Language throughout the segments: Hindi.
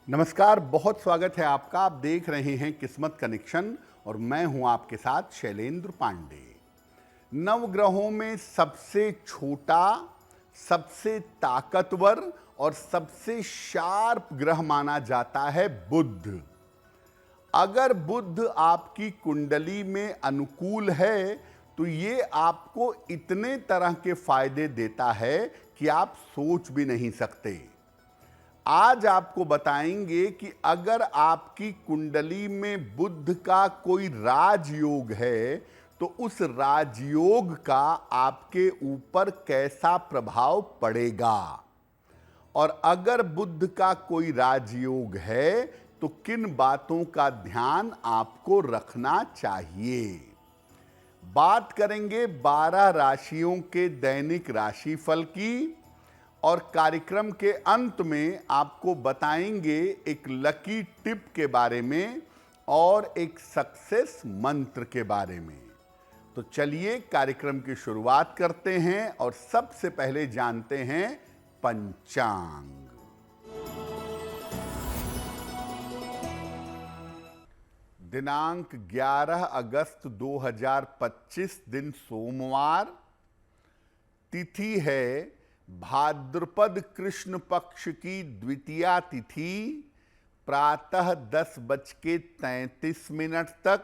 नमस्कार, बहुत स्वागत है आपका। आप देख रहे हैं किस्मत कनेक्शन और मैं हूं आपके साथ शैलेंद्र पांडे। नवग्रहों में सबसे छोटा, सबसे ताकतवर और सबसे शार्प ग्रह माना जाता है बुध। अगर बुध आपकी कुंडली में अनुकूल है तो ये आपको इतने तरह के फायदे देता है कि आप सोच भी नहीं सकते। आज आपको बताएंगे कि अगर आपकी कुंडली में बुध का कोई राजयोग है तो उस राजयोग का आपके ऊपर कैसा प्रभाव पड़ेगा, और अगर बुध का कोई राजयोग है तो किन बातों का ध्यान आपको रखना चाहिए। बात करेंगे 12 राशियों के दैनिक राशिफल की, और कार्यक्रम के अंत में आपको बताएंगे एक लकी टिप के बारे में और एक सक्सेस मंत्र के बारे में। तो चलिए कार्यक्रम की शुरुआत करते हैं और सबसे पहले जानते हैं पंचांग। दिनांक 11 अगस्त 2025 दिन सोमवार। तिथि है भाद्रपद कृष्ण पक्ष की द्वितीया तिथि, प्रातः 10:33 तक।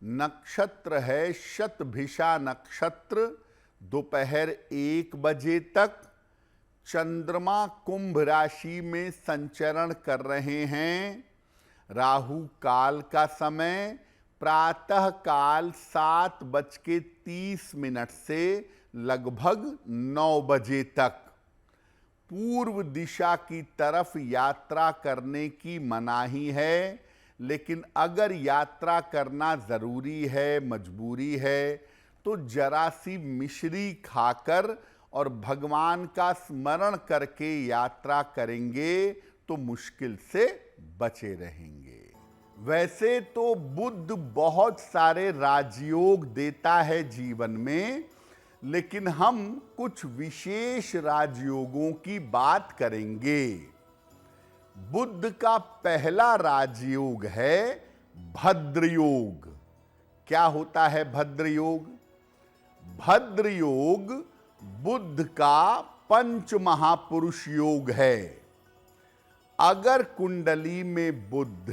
नक्षत्र है शतभिषा नक्षत्र, दोपहर 1 बजे तक। चंद्रमा कुंभ राशि में संचरण कर रहे हैं। राहु काल का समय प्रातः काल 7:30 से लगभग 9 बजे तक। पूर्व दिशा की तरफ यात्रा करने की मनाही है, लेकिन अगर यात्रा करना जरूरी है, मजबूरी है, तो जरा सी मिश्री खाकर और भगवान का स्मरण करके यात्रा करेंगे तो मुश्किल से बचे रहेंगे। वैसे तो बुध बहुत सारे राजयोग देता है जीवन में, लेकिन हम कुछ विशेष राजयोगों की बात करेंगे। बुध का पहला राजयोग है भद्रयोग। क्या होता है भद्रयोग? भद्रयोग बुध का पंच महापुरुष योग है। अगर कुंडली में बुध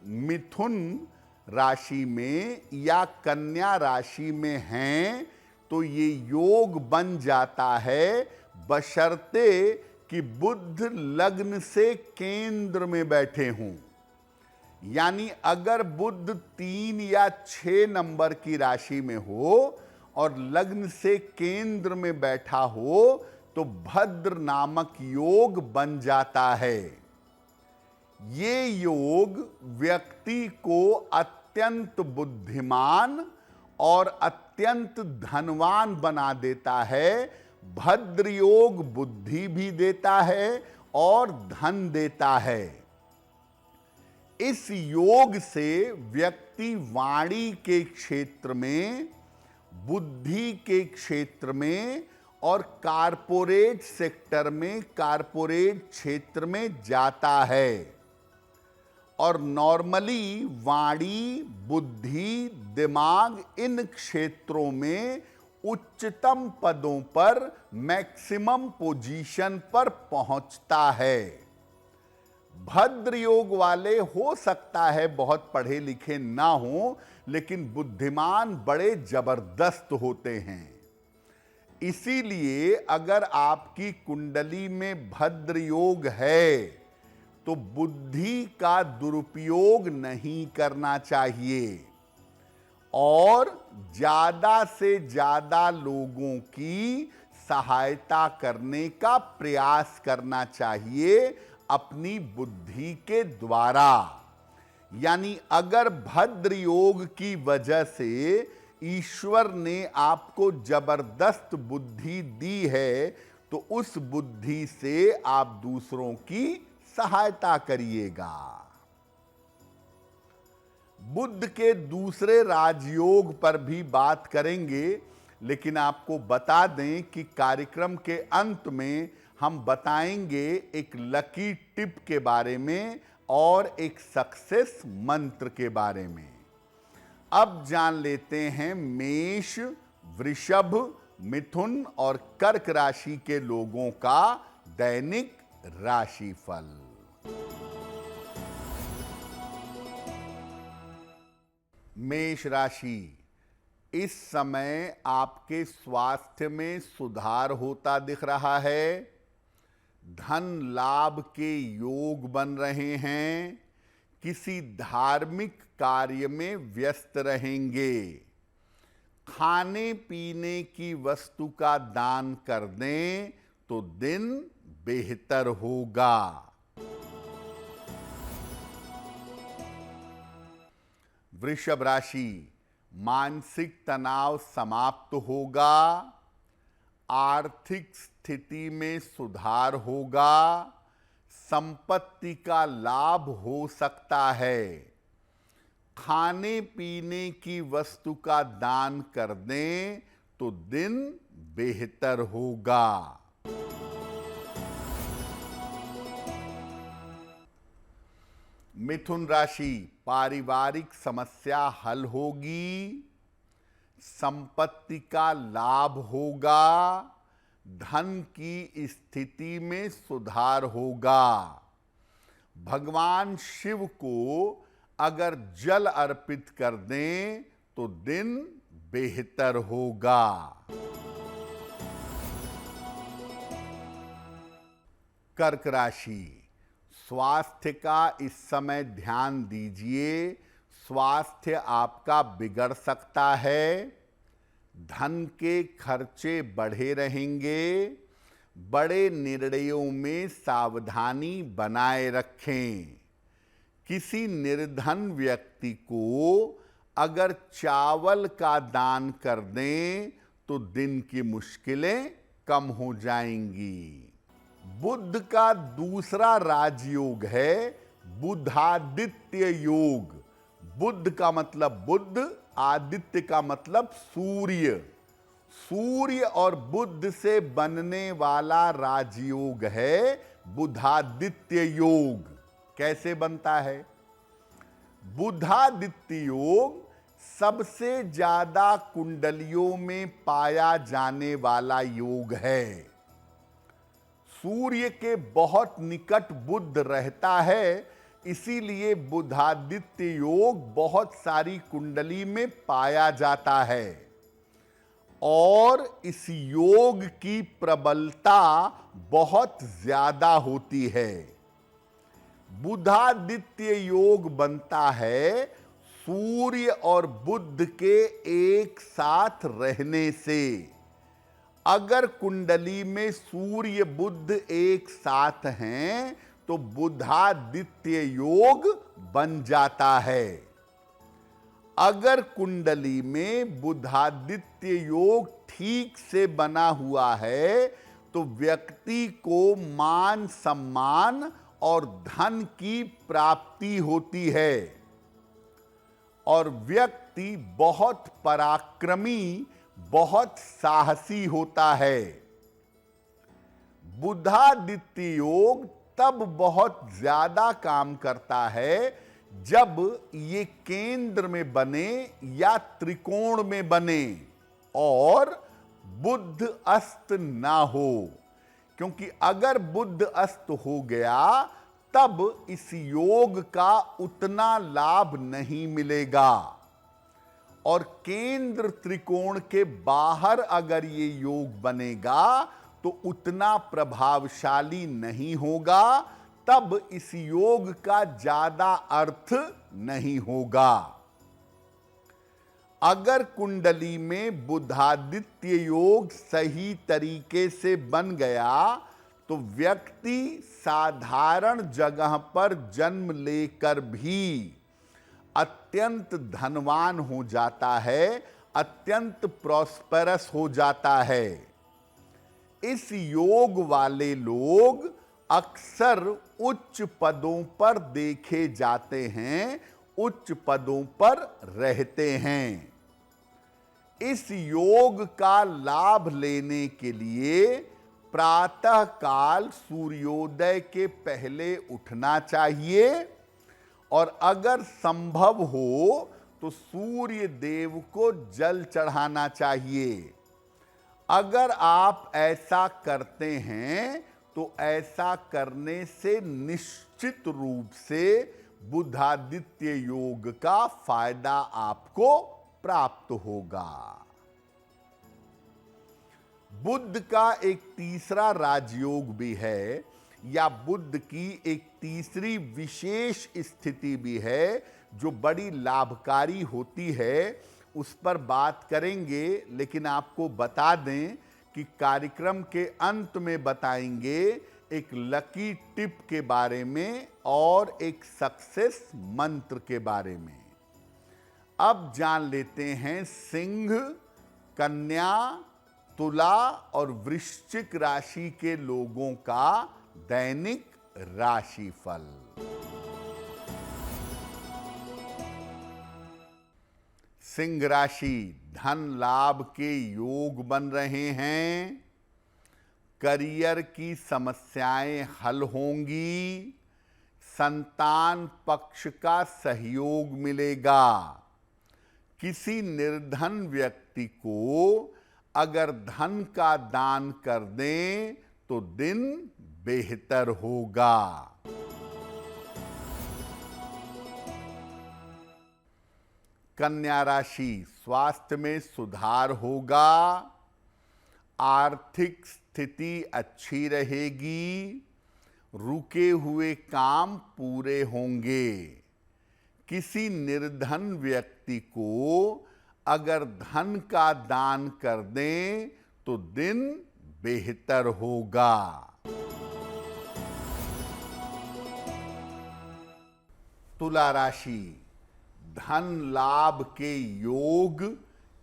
मिथुन राशि में या कन्या राशि में हैं तो ये योग बन जाता है, बशर्ते कि बुध लग्न से केंद्र में बैठे हों। यानी अगर बुध 3 या 6 नंबर की राशि में हो और लग्न से केंद्र में बैठा हो तो भद्र नामक योग बन जाता है। ये योग व्यक्ति को अत्यंत बुद्धिमान और अत्यंत धनवान बना देता है। भद्र योग बुद्धि भी देता है और धन देता है। इस योग से व्यक्ति वाणी के क्षेत्र में, बुद्धि के क्षेत्र में और कारपोरेट सेक्टर में, कारपोरेट क्षेत्र में जाता है। और नॉर्मली वाणी, बुद्धि, दिमाग इन क्षेत्रों में उच्चतम पदों पर, मैक्सिमम पोजीशन पर पहुंचता है। भद्र योग वाले हो सकता है बहुत पढ़े लिखे ना हो, लेकिन बुद्धिमान बड़े जबरदस्त होते हैं। इसीलिए अगर आपकी कुंडली में भद्र योग है तो बुद्धि का दुरुपयोग नहीं करना चाहिए और ज्यादा से ज्यादा लोगों की सहायता करने का प्रयास करना चाहिए अपनी बुद्धि के द्वारा। यानी अगर भद्र योग की वजह से ईश्वर ने आपको जबरदस्त बुद्धि दी है तो उस बुद्धि से आप दूसरों की सहायता करिएगा। बुध के दूसरे राजयोग पर भी बात करेंगे, लेकिन आपको बता दें कि कार्यक्रम के अंत में हम बताएंगे एक लकी टिप के बारे में और एक सक्सेस मंत्र के बारे में। अब जान लेते हैं मेष, वृषभ, मिथुन और कर्क राशि के लोगों का दैनिक राशिफल। मेष राशि, इस समय आपके स्वास्थ्य में सुधार होता दिख रहा है। धन लाभ के योग बन रहे हैं। किसी धार्मिक कार्य में व्यस्त रहेंगे। खाने पीने की वस्तु का दान कर दें तो दिन बेहतर होगा। वृषभ राशि, मानसिक तनाव समाप्त होगा। आर्थिक स्थिति में सुधार होगा। संपत्ति का लाभ हो सकता है। खाने पीने की वस्तु का दान कर दें तो दिन बेहतर होगा। मिथुन राशि, पारिवारिक समस्या हल होगी। संपत्ति का लाभ होगा। धन की स्थिति में सुधार होगा। भगवान शिव को अगर जल अर्पित कर दें तो दिन बेहतर होगा। कर्क राशि, स्वास्थ्य का इस समय ध्यान दीजिए। स्वास्थ्य आपका बिगड़ सकता है। धन के खर्चे बढ़े रहेंगे। बड़े निर्णयों में सावधानी बनाए रखें। किसी निर्धन व्यक्ति को अगर चावल का दान कर दें तो दिन की मुश्किलें कम हो जाएंगी। बुध का दूसरा राजयोग है बुधादित्य योग। बुध का मतलब बुध, आदित्य का मतलब सूर्य। सूर्य और बुध से बनने वाला राजयोग है बुधादित्य योग। कैसे बनता है? बुधादित्य योग सबसे ज्यादा कुंडलियों में पाया जाने वाला योग है। सूर्य के बहुत निकट बुध रहता है, इसीलिए बुधादित्य योग बहुत सारी कुंडली में पाया जाता है। और इस योग की प्रबलता बहुत ज्यादा होती है। बुधादित्य योग बनता है सूर्य और बुध के एक साथ रहने से। अगर कुंडली में सूर्य बुध एक साथ हैं तो बुधादित्य योग बन जाता है। अगर कुंडली में बुधादित्य योग ठीक से बना हुआ है तो व्यक्ति को मान सम्मान और धन की प्राप्ति होती है और व्यक्ति बहुत पराक्रमी, बहुत साहसी होता है। बुधादित्य योग तब बहुत ज्यादा काम करता है जब ये केंद्र में बने या त्रिकोण में बने और बुध अस्त ना हो, क्योंकि अगर बुध अस्त हो गया तब इस योग का उतना लाभ नहीं मिलेगा। और केंद्र त्रिकोण के बाहर अगर ये योग बनेगा तो उतना प्रभावशाली नहीं होगा, तब इस योग का ज्यादा अर्थ नहीं होगा। अगर कुंडली में बुधादित्य योग सही तरीके से बन गया तो व्यक्ति साधारण जगह पर जन्म लेकर भी अत्यंत धनवान हो जाता है, अत्यंत प्रॉस्पेरस हो जाता है। इस योग वाले लोग अक्सर उच्च पदों पर देखे जाते हैं, उच्च पदों पर रहते हैं। इस योग का लाभ लेने के लिए प्रातः काल सूर्योदय के पहले उठना चाहिए और अगर संभव हो तो सूर्य देव को जल चढ़ाना चाहिए। अगर आप ऐसा करते हैं तो ऐसा करने से निश्चित रूप से बुधादित्य योग का फायदा आपको प्राप्त होगा। बुध का एक तीसरा राजयोग भी है या बुध की एक तीसरी विशेष स्थिति भी है जो बड़ी लाभकारी होती है, उस पर बात करेंगे। लेकिन आपको बता दें कि कार्यक्रम के अंत में बताएंगे एक लकी टिप के बारे में और एक सक्सेस मंत्र के बारे में। अब जान लेते हैं सिंह, कन्या, तुला और वृश्चिक राशि के लोगों का दैनिक राशिफल। सिंह राशि, धन लाभ के योग बन रहे हैं। करियर की समस्याएं हल होंगी। संतान पक्ष का सहयोग मिलेगा। किसी निर्धन व्यक्ति को अगर धन का दान कर दें तो दिन बेहतर होगा। कन्या राशि, स्वास्थ्य में सुधार होगा। आर्थिक स्थिति अच्छी रहेगी। रुके हुए काम पूरे होंगे। किसी निर्धन व्यक्ति को अगर धन का दान कर दें तो दिन बेहतर होगा। तुला राशि, धन लाभ के योग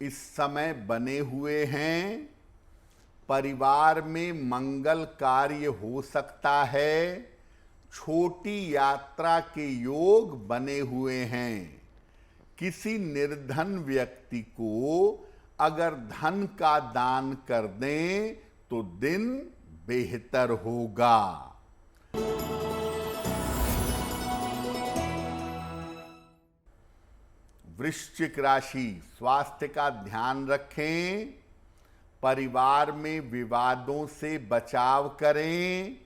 इस समय बने हुए हैं। परिवार में मंगल कार्य हो सकता है। छोटी यात्रा के योग बने हुए हैं। किसी निर्धन व्यक्ति को अगर धन का दान कर दें तो दिन बेहतर होगा। वृश्चिक राशि, स्वास्थ्य का ध्यान रखें। परिवार में विवादों से बचाव करें।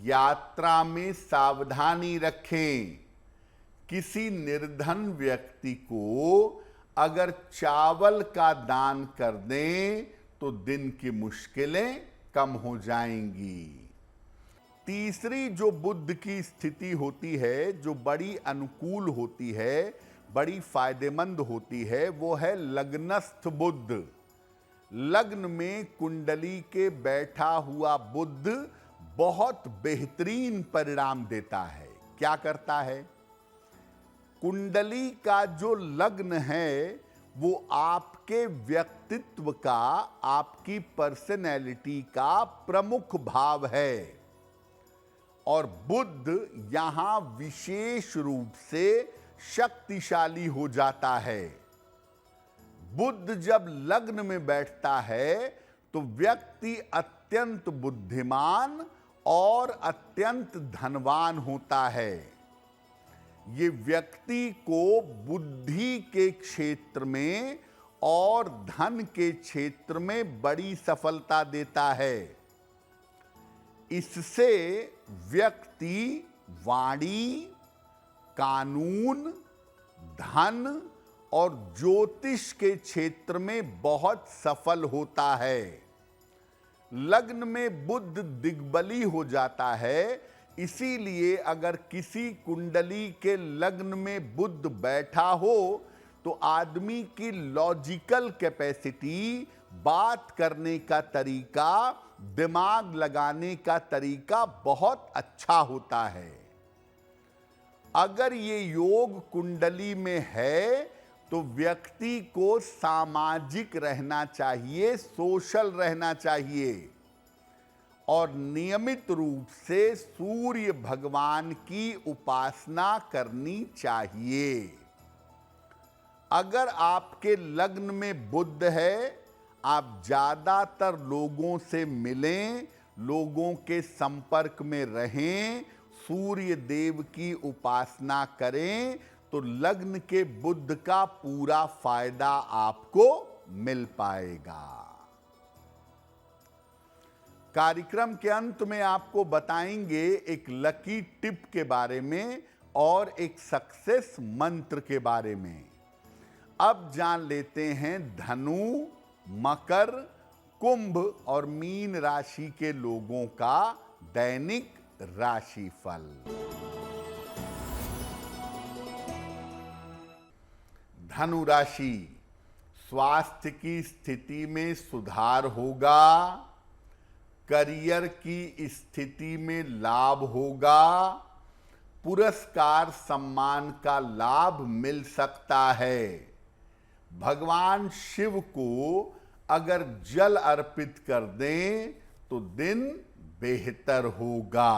यात्रा में सावधानी रखें। किसी निर्धन व्यक्ति को अगर चावल का दान कर दें तो दिन की मुश्किलें कम हो जाएंगी। तीसरी जो बुध की स्थिति होती है, जो बड़ी अनुकूल होती है, बड़ी फायदेमंद होती है, वो है लग्नस्थ बुध। लग्न में कुंडली के बैठा हुआ बुध बहुत बेहतरीन परिणाम देता है। क्या करता है? कुंडली का जो लग्न है वो आपके व्यक्तित्व का, आपकी पर्सनैलिटी का प्रमुख भाव है। और बुध यहां विशेष रूप से शक्तिशाली हो जाता है। बुध जब लग्न में बैठता है तो व्यक्ति अत्यंत बुद्धिमान और अत्यंत धनवान होता है। ये व्यक्ति को बुद्धि के क्षेत्र में और धन के क्षेत्र में बड़ी सफलता देता है। इससे व्यक्ति वाणी, कानून, धन और ज्योतिष के क्षेत्र में बहुत सफल होता है। लग्न में बुध दिग्बली हो जाता है, इसीलिए अगर किसी कुंडली के लग्न में बुध बैठा हो तो आदमी की लॉजिकल कैपेसिटी, बात करने का तरीका, दिमाग लगाने का तरीका बहुत अच्छा होता है। अगर ये योग कुंडली में है तो व्यक्ति को सामाजिक रहना चाहिए, सोशल रहना चाहिए और नियमित रूप से सूर्य भगवान की उपासना करनी चाहिए। अगर आपके लग्न में बुध है, आप ज्यादातर लोगों से मिलें, लोगों के संपर्क में रहें, सूर्य देव की उपासना करें, तो लग्न के बुध का पूरा फायदा आपको मिल पाएगा। कार्यक्रम के अंत में आपको बताएंगे एक लकी टिप के बारे में और एक सक्सेस मंत्र के बारे में। अब जान लेते हैं धनु, मकर, कुंभ और मीन राशि के लोगों का दैनिक राशिफल। धनु राशि, स्वास्थ्य की स्थिति में सुधार होगा, करियर की स्थिति में लाभ होगा, पुरस्कार सम्मान का लाभ मिल सकता है। भगवान शिव को अगर जल अर्पित कर दें तो दिन बेहतर होगा।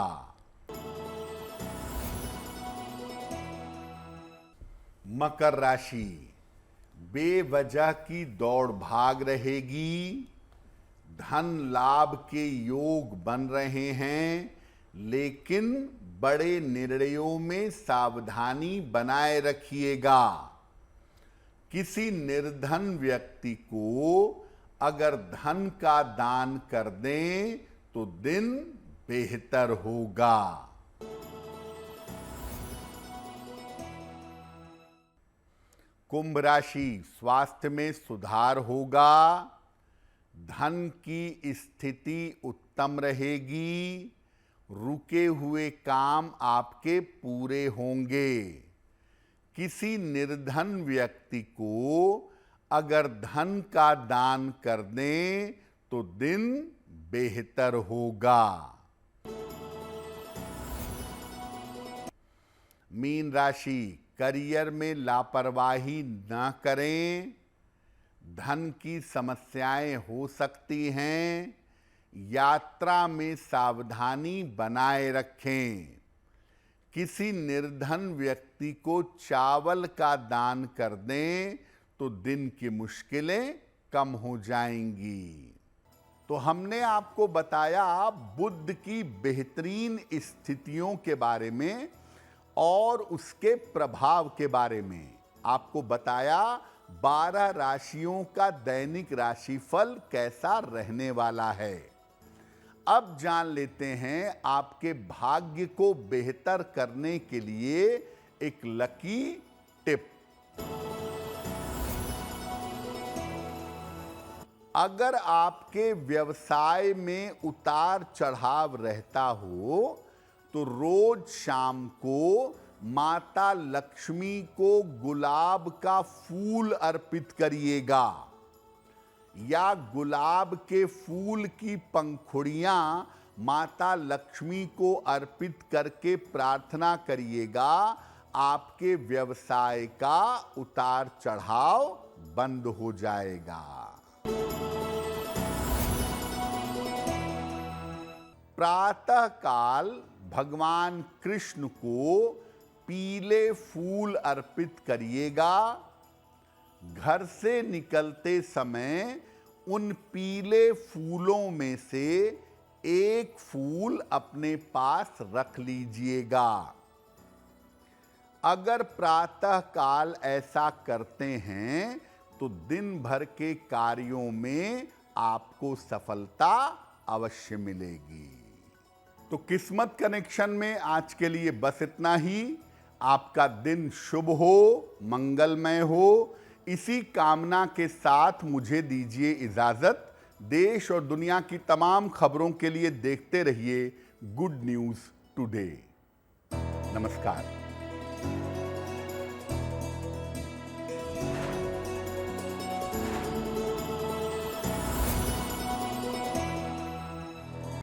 मकर राशि, बेवजह की दौड़ भाग रहेगी, धन लाभ के योग बन रहे हैं, लेकिन बड़े निर्णयों में सावधानी बनाए रखिएगा। किसी निर्धन व्यक्ति को अगर धन का दान कर दें तो दिन बेहतर होगा। कुंभ राशि, स्वास्थ्य में सुधार होगा, धन की स्थिति उत्तम रहेगी, रुके हुए काम आपके पूरे होंगे। किसी निर्धन व्यक्ति को अगर धन का दान कर दें तो दिन बेहतर होगा। मीन राशि, करियर में लापरवाही न करें, धन की समस्याएं हो सकती हैं, यात्रा में सावधानी बनाए रखें। किसी निर्धन व्यक्ति को चावल का दान कर दें तो दिन की मुश्किलें कम हो जाएंगी। तो हमने आपको बताया बुध की बेहतरीन स्थितियों के बारे में और उसके प्रभाव के बारे में। आपको बताया 12 राशियों का दैनिक राशिफल कैसा रहने वाला है। अब जान लेते हैं आपके भाग्य को बेहतर करने के लिए एक लकी टिप। अगर आपके व्यवसाय में उतार चढ़ाव रहता हो तो रोज शाम को माता लक्ष्मी को गुलाब का फूल अर्पित करिएगा या गुलाब के फूल की पंखुड़ियां माता लक्ष्मी को अर्पित करके प्रार्थना करिएगा। आपके व्यवसाय का उतार चढ़ाव बंद हो जाएगा। प्रातः काल भगवान कृष्ण को पीले फूल अर्पित करिएगा। घर से निकलते समय उन पीले फूलों में से एक फूल अपने पास रख लीजिएगा। अगर प्रातः काल ऐसा करते हैं तो दिन भर के कार्यों में आपको सफलता अवश्य मिलेगी। तो किस्मत कनेक्शन में आज के लिए बस इतना ही। आपका दिन शुभ हो, मंगलमय हो, इसी कामना के साथ मुझे दीजिए इजाजत। देश और दुनिया की तमाम खबरों के लिए देखते रहिए गुड न्यूज टुडे। नमस्कार।